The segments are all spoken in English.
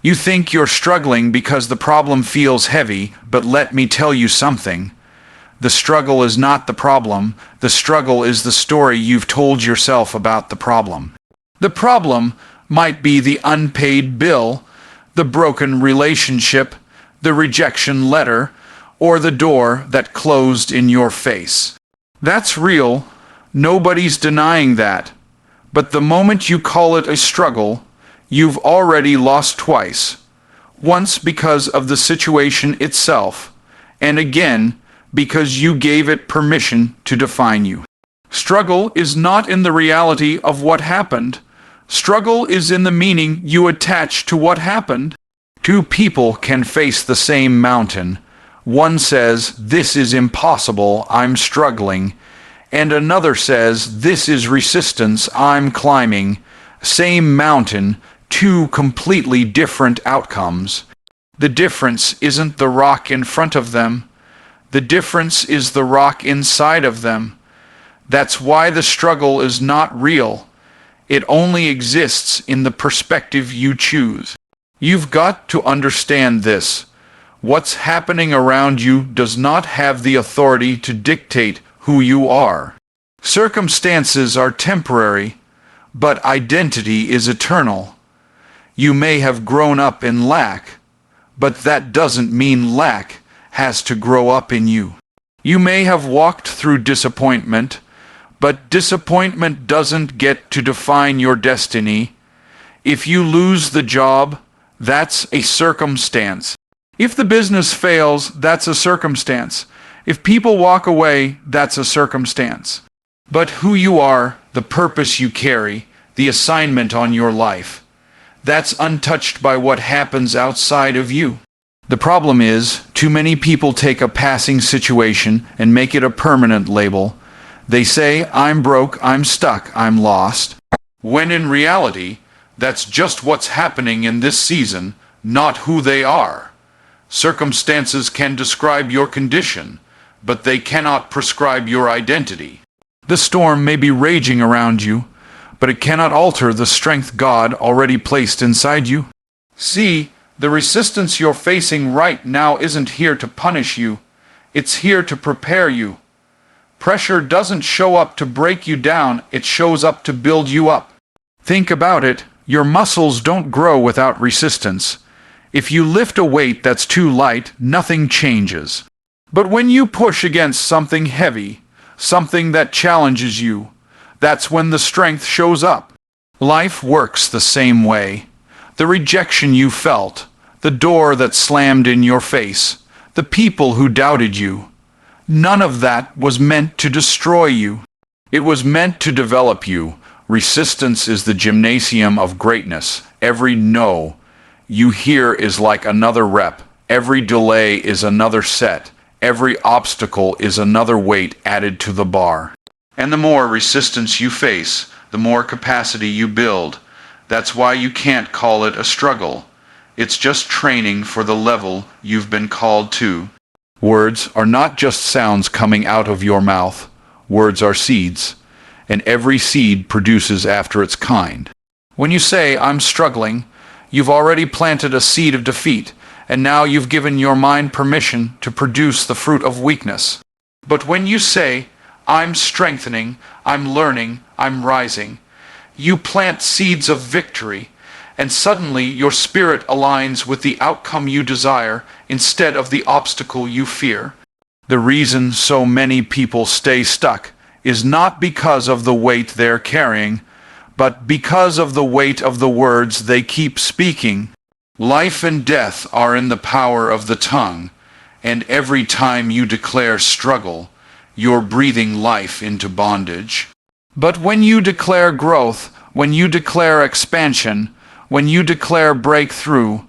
You think you're struggling because the problem feels heavy, but let me tell you something. The struggle is not the problem. The struggle is the story you've told yourself about the problem. The problem might be the unpaid bill, the broken relationship, the rejection letter, or the door that closed in your face. That's real. Nobody's denying that. But the moment you call it a struggle, you've already lost twice. Once because of the situation itself, and again because you gave it permission to define you. Struggle is not in the reality of what happened. Struggle is in the meaning you attach to what happened. Two people can face the same mountain. One says, "This is impossible, I'm struggling," and another says, "This is resistance, I'm climbing." Same mountain, two completely different outcomes. The difference isn't the rock in front of them. The difference is the rock inside of them. That's why the struggle is not real. It only exists in the perspective you choose. You've got to understand this. What's happening around you does not have the authority to dictate who you are. Circumstances are temporary, but identity is eternal. You may have grown up in lack, but that doesn't mean lack has to grow up in you. You may have walked through disappointment, but disappointment doesn't get to define your destiny. If you lose the job, that's a circumstance. If the business fails, that's a circumstance. If people walk away, that's a circumstance. But who you are, the purpose you carry, the assignment on your life, that's untouched by what happens outside of you. The problem is, too many people take a passing situation and make it a permanent label. They say, "I'm broke, I'm stuck, I'm lost," when in reality, that's just what's happening in this season, not who they are. Circumstances can describe your condition, but they cannot prescribe your identity. The storm may be raging around you, but it cannot alter the strength God already placed inside you. See, the resistance you're facing right now isn't here to punish you. It's here to prepare you. Pressure doesn't show up to break you down, it shows up to build you up. Think about it. Your muscles don't grow without resistance. If you lift a weight that's too light, nothing changes. But when you push against something heavy, something that challenges you, that's when the strength shows up. Life works the same way. The rejection you felt, the door that slammed in your face, the people who doubted you, none of that was meant to destroy you. It was meant to develop you. Resistance is the gymnasium of greatness. Every no you hear is like another rep. Every delay is another set. Every obstacle is another weight added to the bar. And the more resistance you face, the more capacity you build. That's why you can't call it a struggle. It's just training for the level you've been called to. Words are not just sounds coming out of your mouth. Words are seeds, and every seed produces after its kind. When you say, "I'm struggling," you've already planted a seed of defeat, and now you've given your mind permission to produce the fruit of weakness. But when you say, "I'm strengthening, I'm learning, I'm rising," you plant seeds of victory, and suddenly your spirit aligns with the outcome you desire instead of the obstacle you fear. The reason so many people stay stuck is not because of the weight they're carrying, but because of the weight of the words they keep speaking. Life and death are in the power of the tongue, and every time you declare struggle, you're breathing life into bondage. But when you declare growth, when you declare expansion, when you declare breakthrough,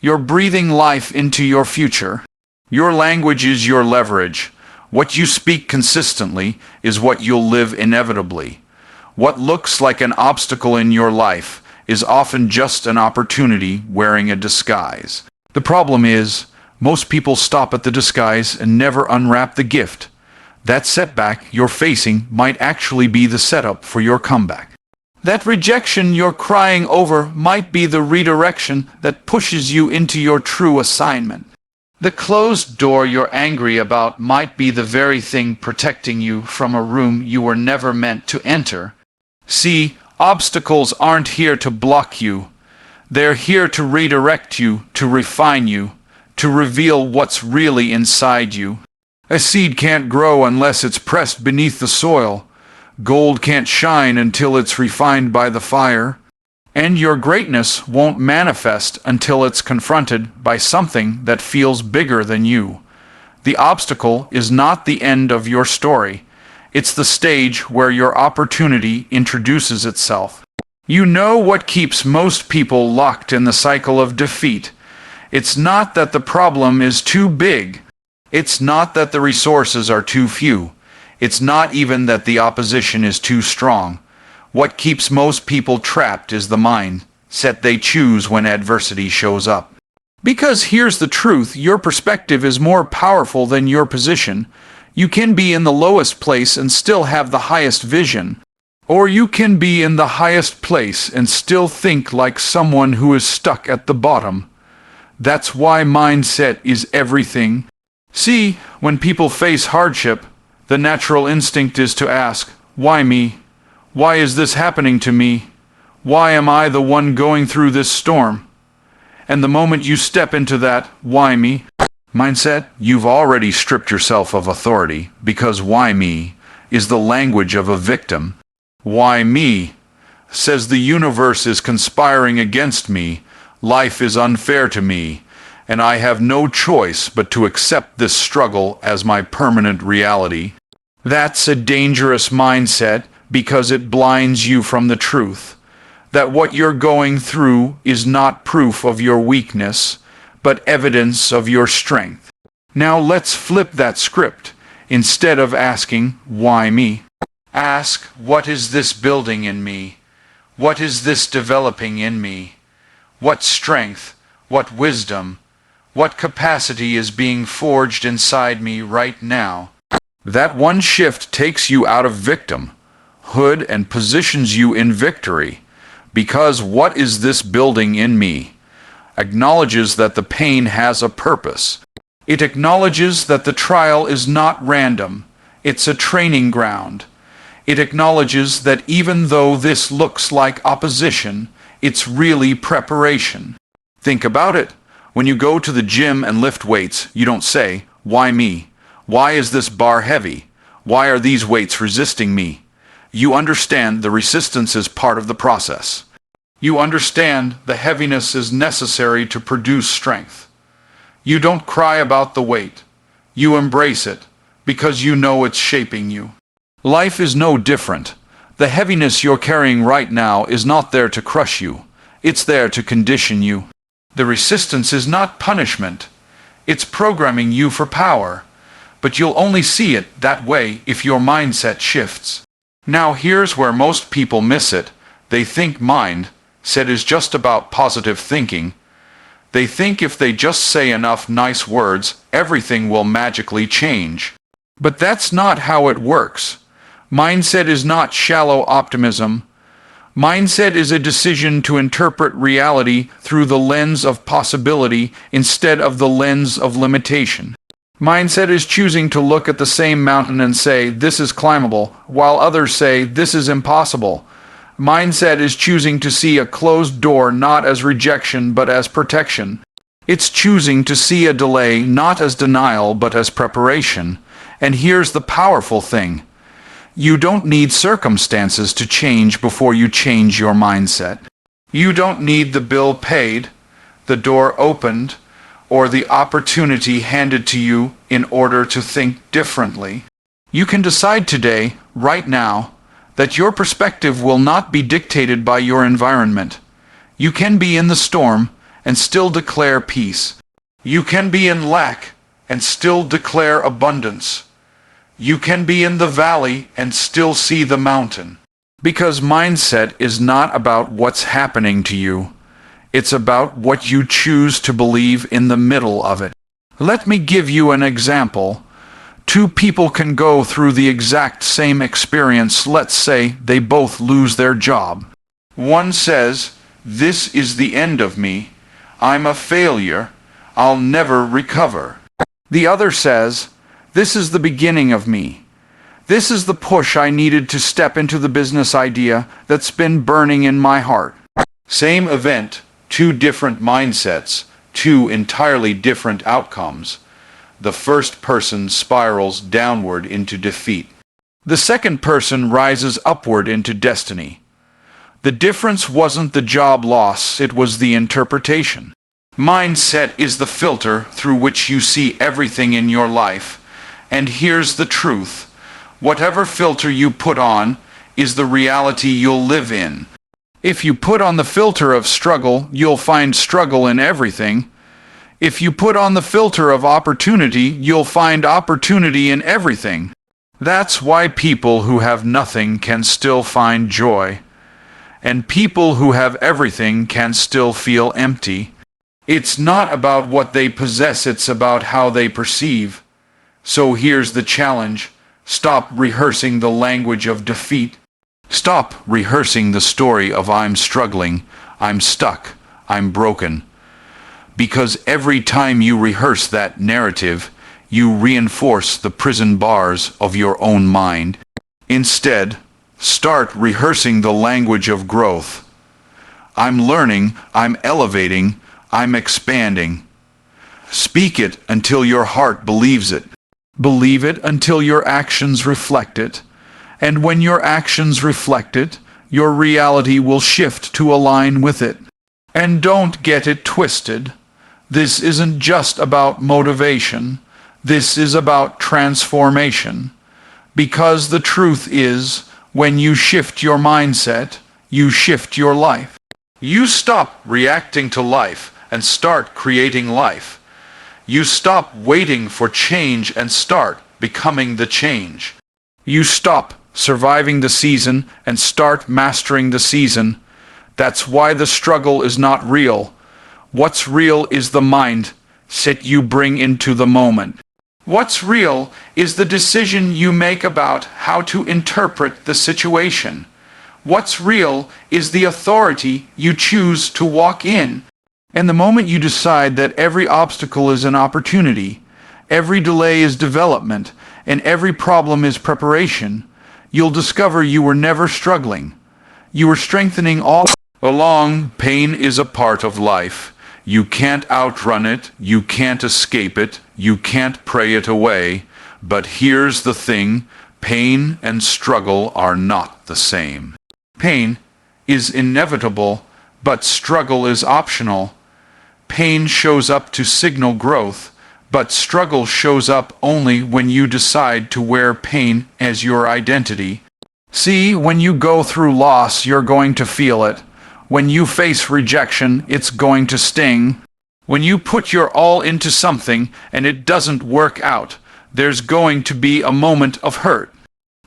you're breathing life into your future. Your language is your leverage. What you speak consistently is what you'll live inevitably. What looks like an obstacle in your life is often just an opportunity wearing a disguise. The problem is, most people stop at the disguise and never unwrap the gift. That setback you're facing might actually be the setup for your comeback. That rejection you're crying over might be the redirection that pushes you into your true assignment. The closed door you're angry about might be the very thing protecting you from a room you were never meant to enter. See, obstacles aren't here to block you. They're here to redirect you, to refine you, to reveal what's really inside you. A seed can't grow unless it's pressed beneath the soil. Gold can't shine until it's refined by the fire. And your greatness won't manifest until it's confronted by something that feels bigger than you. The obstacle is not the end of your story. It's the stage where your opportunity introduces itself. You know what keeps most people locked in the cycle of defeat. It's not that the problem is too big. It's not that the resources are too few. It's not even that the opposition is too strong. What keeps most people trapped is the mindset they choose when adversity shows up. Because here's the truth, your perspective is more powerful than your position. You can be in the lowest place and still have the highest vision. Or you can be in the highest place and still think like someone who is stuck at the bottom. That's why mindset is everything. See, when people face hardship, the natural instinct is to ask, why me? Why is this happening to me? Why am I the one going through this storm? And the moment you step into that why me mindset, you've already stripped yourself of authority, because why me is the language of a victim. Why me? Says the universe is conspiring against me, life is unfair to me, and I have no choice but to accept this struggle as my permanent reality. That's a dangerous mindset, because it blinds you from the truth, that what you're going through is not proof of your weakness, but evidence of your strength. Now let's flip that script. Instead of asking, why me? Ask, what is this building in me? What is this developing in me? What strength, what wisdom, what capacity is being forged inside me right now? That one shift takes you out of victimhood and positions you in victory, because what is this building in me acknowledges that the pain has a purpose. It acknowledges that the trial is not random, it's a training ground. It acknowledges that even though this looks like opposition, it's really preparation. Think about it. When you go to the gym and lift weights, you don't say, why me? Why is this bar heavy? Why are these weights resisting me? You understand the resistance is part of the process. You understand the heaviness is necessary to produce strength. You don't cry about the weight. You embrace it, because you know it's shaping you. Life is no different. The heaviness you're carrying right now is not there to crush you. It's there to condition you. The resistance is not punishment. It's programming you for power. But you'll only see it that way if your mindset shifts. Now here's where most people miss it. They think mindset is just about positive thinking. They think if they just say enough nice words, everything will magically change. But that's not how it works. Mindset is not shallow optimism. Mindset is a decision to interpret reality through the lens of possibility instead of the lens of limitation. Mindset is choosing to look at the same mountain and say, this is climbable, while others say, this is impossible. Mindset is choosing to see a closed door not as rejection but as protection. It's choosing to see a delay not as denial but as preparation. And here's the powerful thing. You don't need circumstances to change before you change your mindset. You don't need the bill paid, the door opened, or the opportunity handed to you in order to think differently. You can decide today, right now, that your perspective will not be dictated by your environment. You can be in the storm and still declare peace. You can be in lack and still declare abundance. You can be in the valley and still see the mountain. Because mindset is not about what's happening to you. It's about what you choose to believe in the middle of it. Let me give you an example. Two people can go through the exact same experience. Let's say they both lose their job. One says, "This is the end of me. I'm a failure. I'll never recover." The other says, "This is the beginning of me. This is the push I needed to step into the business idea that's been burning in my heart." Same event, two different mindsets, two entirely different outcomes. The first person spirals downward into defeat. The second person rises upward into destiny. The difference wasn't the job loss, it was the interpretation. Mindset is the filter through which you see everything in your life. And here's the truth. Whatever filter you put on is the reality you'll live in. If you put on the filter of struggle, you'll find struggle in everything. If you put on the filter of opportunity, you'll find opportunity in everything. That's why people who have nothing can still find joy. And people who have everything can still feel empty. It's not about what they possess, it's about how they perceive. So here's the challenge. Stop rehearsing the language of defeat. Stop rehearsing the story of "I'm struggling, I'm stuck, I'm broken." Because every time you rehearse that narrative, you reinforce the prison bars of your own mind. Instead, start rehearsing the language of growth. I'm learning, I'm elevating, I'm expanding. Speak it until your heart believes it. Believe it until your actions reflect it. And when your actions reflect it, your reality will shift to align with it. And don't get it twisted. This isn't just about motivation. This is about transformation. Because the truth is, when you shift your mindset, you shift your life. You stop reacting to life and start creating life. You stop waiting for change and start becoming the change. You stop surviving the season and start mastering the season. That's why the struggle is not real. What's real is the mindset you bring into the moment. What's real is the decision you make about how to interpret the situation. What's real is the authority you choose to walk in. And the moment you decide that every obstacle is an opportunity, every delay is development, and every problem is preparation, you'll discover you were never struggling. You were strengthening all along. Pain is a part of life. You can't outrun it, you can't escape it, you can't pray it away. But here's the thing, pain and struggle are not the same. Pain is inevitable, but struggle is optional. Pain shows up to signal growth, but struggle shows up only when you decide to wear pain as your identity. See, when you go through loss, you're going to feel it. When you face rejection, it's going to sting. When you put your all into something and it doesn't work out, there's going to be a moment of hurt.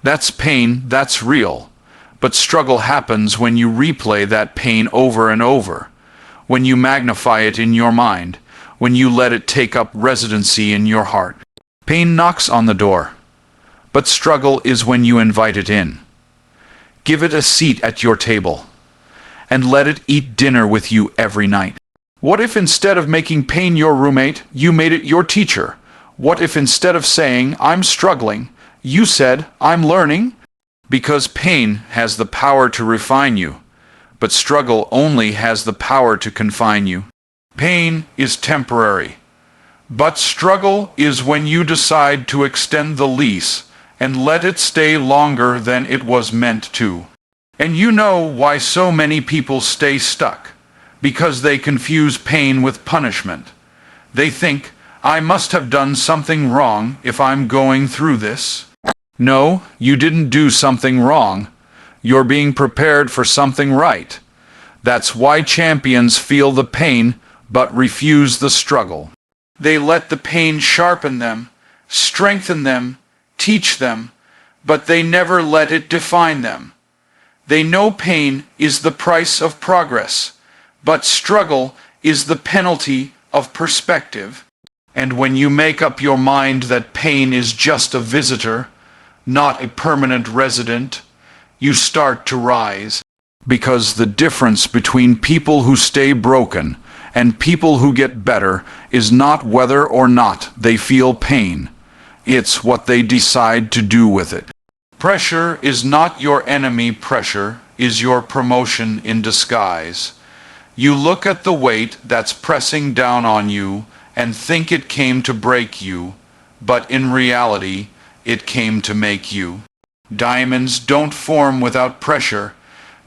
That's pain, that's real. But struggle happens when you replay that pain over and over. When you magnify it in your mind. When you let it take up residency in your heart. Pain knocks on the door. But struggle is when you invite it in. Give it a seat at your table. And let it eat dinner with you every night. What if instead of making pain your roommate, you made it your teacher? What if instead of saying, "I'm struggling," you said, "I'm learning"? Because pain has the power to refine you, but struggle only has the power to confine you. Pain is temporary, but struggle is when you decide to extend the lease and let it stay longer than it was meant to. And you know why so many people stay stuck? Because they confuse pain with punishment. They think, "I must have done something wrong if I'm going through this." No, you didn't do something wrong. You're being prepared for something right. That's why champions feel the pain but refuse the struggle. They let the pain sharpen them, strengthen them, teach them, but they never let it define them. They know pain is the price of progress, but struggle is the penalty of perspective. And when you make up your mind that pain is just a visitor, not a permanent resident, you start to rise. Because the difference between people who stay broken and people who get better is not whether or not they feel pain. It's what they decide to do with it. Pressure is not your enemy. Pressure is your promotion in disguise. You look at the weight that's pressing down on you and think it came to break you, but in reality, it came to make you. Diamonds don't form without pressure.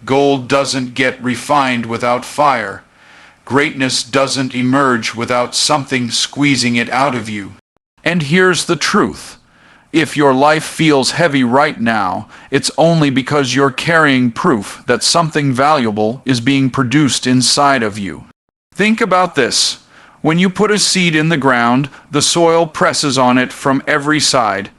Gold doesn't get refined without fire. Greatness doesn't emerge without something squeezing it out of you. And here's the truth. If your life feels heavy right now, it's only because you're carrying proof that something valuable is being produced inside of you. Think about this. When you put a seed in the ground, the soil presses on it from every side.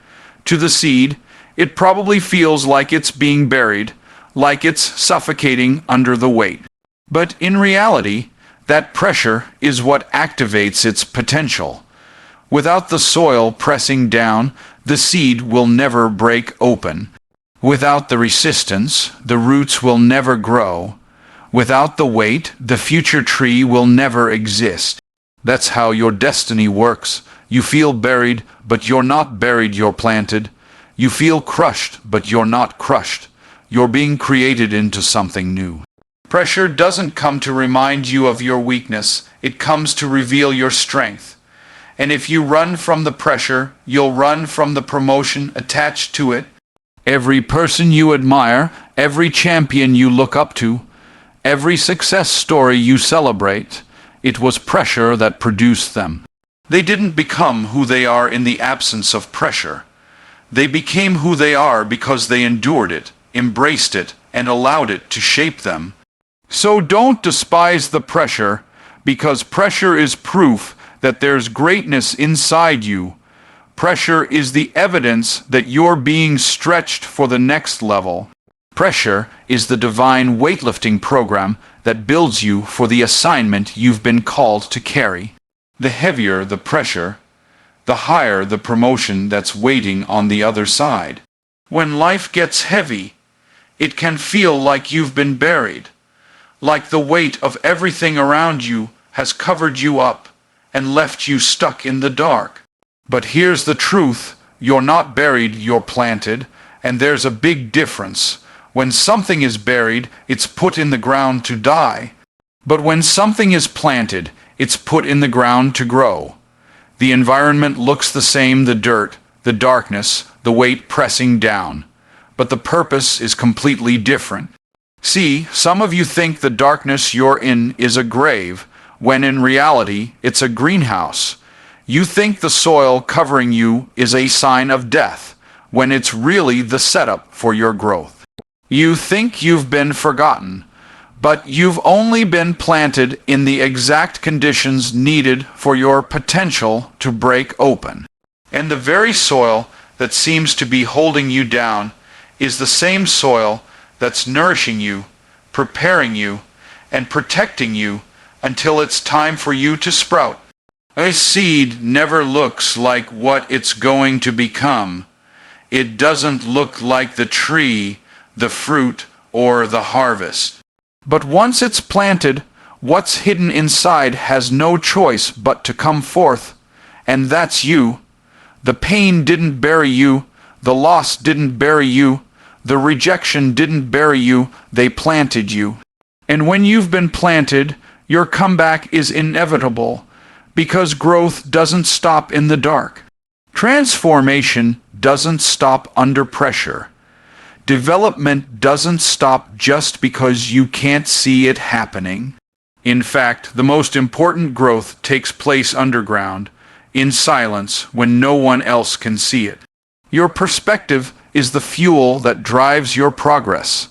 To the seed, it probably feels like it's being buried, like it's suffocating under the weight. But in reality, that pressure is what activates its potential. Without the soil pressing down, the seed will never break open. Without the resistance, the roots will never grow. Without the weight, the future tree will never exist. That's how your destiny works. You feel buried, but you're not buried, you're planted. You feel crushed, but you're not crushed. You're being created into something new. Pressure doesn't come to remind you of your weakness. It comes to reveal your strength. And if you run from the pressure, you'll run from the promotion attached to it. Every person you admire, every champion you look up to, every success story you celebrate, it was pressure that produced them. They didn't become who they are in the absence of pressure. They became who they are because they endured it, embraced it, and allowed it to shape them. So don't despise the pressure, because pressure is proof that there's greatness inside you. Pressure is the evidence that you're being stretched for the next level. Pressure is the divine weightlifting program that builds you for the assignment you've been called to carry. The heavier the pressure, the higher the promotion that's waiting on the other side. When life gets heavy, it can feel like you've been buried, like the weight of everything around you has covered you up and left you stuck in the dark. But here's the truth, you're not buried, you're planted, and there's a big difference. When something is buried, it's put in the ground to die. But when something is planted, it's put in the ground to grow. The environment looks the same, the dirt, the darkness, the weight pressing down. But the purpose is completely different. See, some of you think the darkness you're in is a grave, when in reality it's a greenhouse. You think the soil covering you is a sign of death, when it's really the setup for your growth. You think you've been forgotten, but you've only been planted in the exact conditions needed for your potential to break open. And the very soil that seems to be holding you down is the same soil that's nourishing you, preparing you, and protecting you until it's time for you to sprout. A seed never looks like what it's going to become. It doesn't look like the tree, the fruit, or the harvest. But once it's planted, what's hidden inside has no choice but to come forth, and that's you. The pain didn't bury you, the loss didn't bury you, the rejection didn't bury you, they planted you. And when you've been planted, your comeback is inevitable, because growth doesn't stop in the dark. Transformation doesn't stop under pressure. Development doesn't stop just because you can't see it happening. In fact, the most important growth takes place underground, in silence, when no one else can see it. Your perspective is the fuel that drives your progress,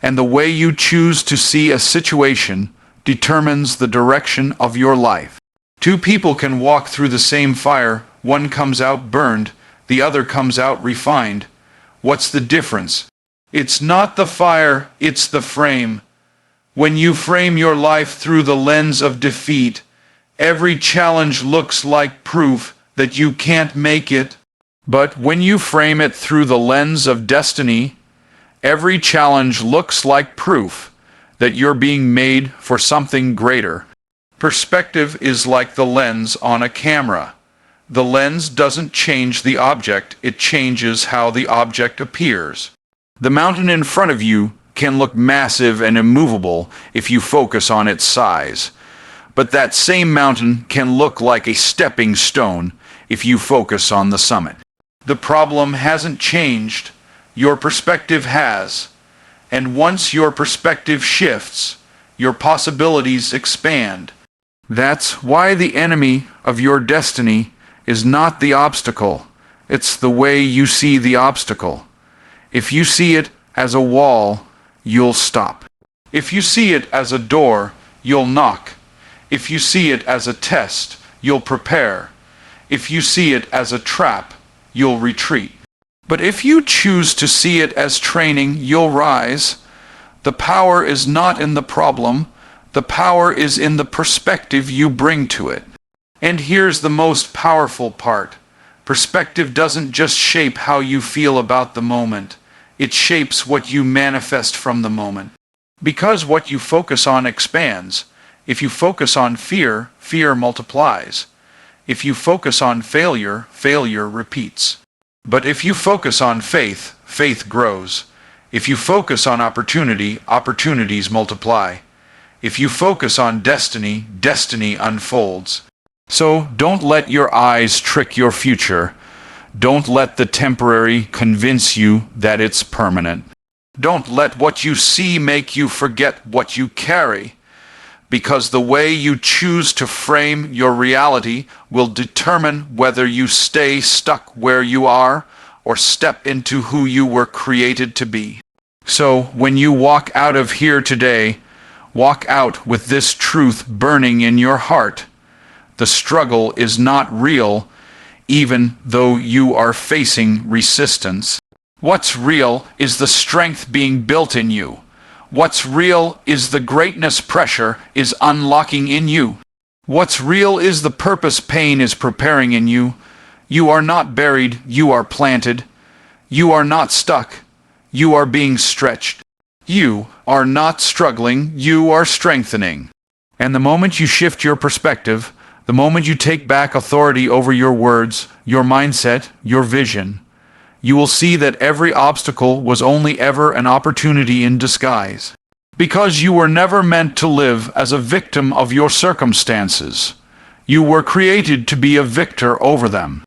and the way you choose to see a situation determines the direction of your life. Two people can walk through the same fire, one comes out burned, the other comes out refined. What's the difference? It's not the fire, it's the frame. When you frame your life through the lens of defeat, Every challenge looks like proof that you can't make it. But when you frame it through the lens of destiny, every challenge looks like proof that you're being made for something greater. Perspective is like the lens on a camera. The lens doesn't change the object, it changes how the object appears. The mountain in front of you can look massive and immovable if you focus on its size. But that same mountain can look like a stepping stone if you focus on the summit. The problem hasn't changed, your perspective has. And once your perspective shifts, your possibilities expand. That's why the enemy of your destiny is not the obstacle, it's the way you see the obstacle. If you see it as a wall, you'll stop. If you see it as a door, you'll knock. If you see it as a test, you'll prepare. If you see it as a trap, you'll retreat. But if you choose to see it as training, you'll rise. The power is not in the problem. The power is in the perspective you bring to it. And here's the most powerful part. Perspective doesn't just shape how you feel about the moment. It shapes what you manifest from the moment. Because what you focus on expands. If you focus on fear, fear multiplies. If you focus on failure, failure repeats. But if you focus on faith, faith grows. If you focus on opportunity, opportunities multiply. If you focus on destiny, destiny unfolds. So don't let your eyes trick your future. Don't let the temporary convince you that it's permanent. Don't let what you see make you forget what you carry. Because the way you choose to frame your reality will determine whether you stay stuck where you are or step into who you were created to be. So when you walk out of here today, walk out with this truth burning in your heart. The struggle is not real, even though you are facing resistance. What's real is the strength being built in you. What's real is the greatness pressure is unlocking in you. What's real is the purpose pain is preparing in you. You are not buried, you are planted. You are not stuck, you are being stretched. You are not struggling, you are strengthening. And the moment you shift your perspective, the moment you take back authority over your words, your mindset, your vision, you will see that every obstacle was only ever an opportunity in disguise. Because you were never meant to live as a victim of your circumstances. You were created to be a victor over them.